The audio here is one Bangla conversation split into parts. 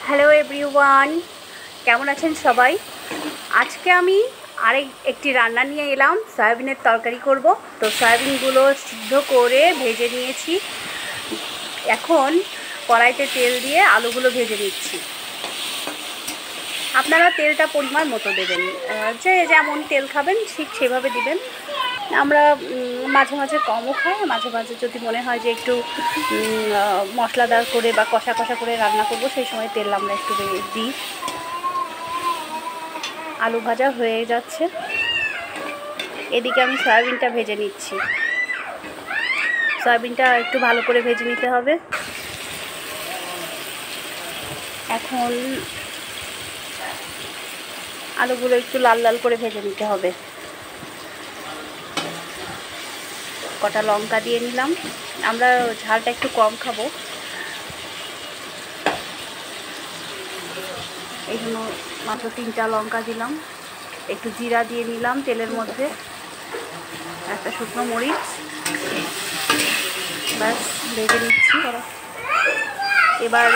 হ্যালো এভরিওয়ান, কেমন আছেন সবাই? আজকে আমি একটি রান্না নিয়ে এলাম। সয়াবিনের তরকারি করব। তো সয়াবিনগুলো সিদ্ধ করে ভেজে নিয়েছি। এখন কড়াইতে তেল দিয়ে আলুগুলো ভেজে নিচ্ছি। আপনারা তেলটা পরিমাণ মতো দেবেন, যে যেমন তেল খাবেন ঠিক সেভাবে দিবেন। আমরা মাঝে মাঝে কমও খাই, মাঝে মাঝে যদি মনে হয় যে একটু মশলাদার করে বা কষা কষা করে রান্না করব, সেই সময় তেল আমরা একটু দিই। আলু ভাজা হয়ে যাচ্ছে, এদিকে আমি সয়াবিনটা ভেজে নিচ্ছি। সয়াবিনটা একটু ভালো করে ভেজে নিতে হবে। এখন আলুগুলো একটু লাল লাল করে ভেজে নিতে হবে। কটা লঙ্কা দিয়ে নিলাম, আমরা ঝালটা একটু কম খাবো, এই জন্য মাত্র 3টা লঙ্কা দিলাম। একটু জিরা দিয়ে নিলাম তেলের মধ্যে, একটা শুকনো মরিচ, ব্যাস ভেজে নিচ্ছি। এবার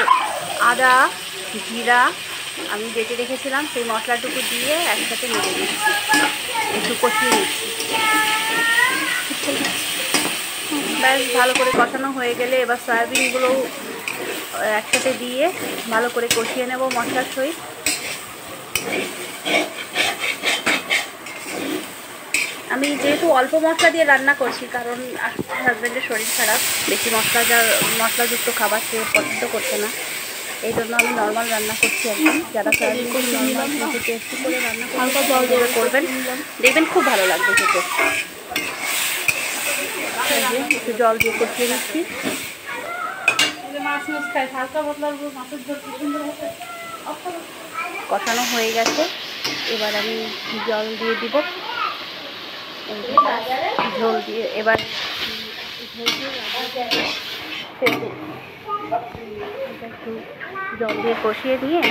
আদা জিরা আমি বেটে রেখেছিলাম, সেই মশলাটুকু দিয়ে একসাথে নেড়ে দিচ্ছি, একটু কষিয়ে নিচ্ছি। ব্যাস ভালো করে কষানো হয়ে গেলে এবার সয়াবিনগুলো একসাথে দিয়ে ভালো করে কষিয়ে নেব মশলার সহিত। আমি যেহেতু অল্প মশলা দিয়ে রান্না করছি, কারণ হাজব্যান্ডের শরীর খারাপ, বেশি মশলাযুক্ত খাবার সে পছন্দ করছে না, এই জন্য আমি নর্মাল রান্না করছি। একদম যারা সয়াবিন নর্মাল কিন্তু টেস্টি করে রান্না করবেন, দেখবেন খুব ভালো লাগবে খেতে। একটু জল দিয়ে কষিয়ে নিচ্ছি। কষানো হয়ে গেছে, এবার আমি জল দিয়ে দিব। ঝোল দিয়ে এবার একটু জল দিয়ে কষিয়ে নিয়ে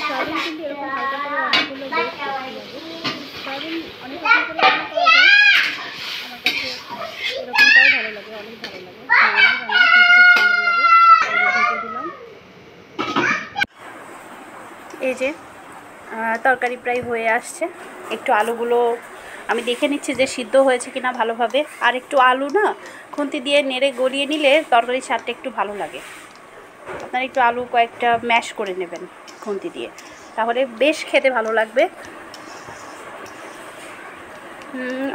সয়াবিন কিন্তু এরকম হালকা করে রান্না করলে বেশ টেস্টি লাগে। সয়াবিন অনেক রকম করে রান্না করা যায়, আমার কাছে এরকমটাও ভালো লাগে, অনেক ভালো লাগে। নর্মাল রান্না কিন্তু খুব সুন্দর লাগে। ঢেকে দিলাম। এই যে তরকারি প্রায় হয়ে আসছে। একটু আলুগুলো আমি দেখে নিচ্ছি যে সিদ্ধ হয়েছে কিনা ভালোভাবে। আর একটু আলু না খুন্তি দিয়ে নেড়ে গলিয়ে নিলে তরকারির স্বাদটা একটু ভালো লাগে। আপনারা একটু আলু কয়েকটা ম্যাশ করে নেবেন খুন্তি দিয়ে, তাহলে বেশ খেতে ভালো লাগবে।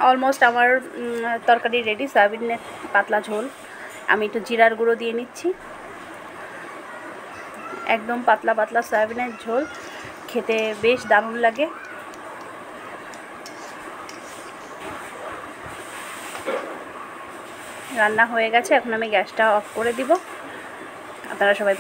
অলমোস্ট আমার তরকারি রেডি, সয়াবিনের পাতলা ঝোল। আমি একটু জিরার গুঁড়ো দিয়ে নিচ্ছি। একদম পাতলা পাতলা সয়াবিনের ঝোল, খেতে বেশ দারুণ লাগে। রান্না হয়ে গেছে, এখন আমি গ্যাসটা অফ করে দিব। আপনারা সবাই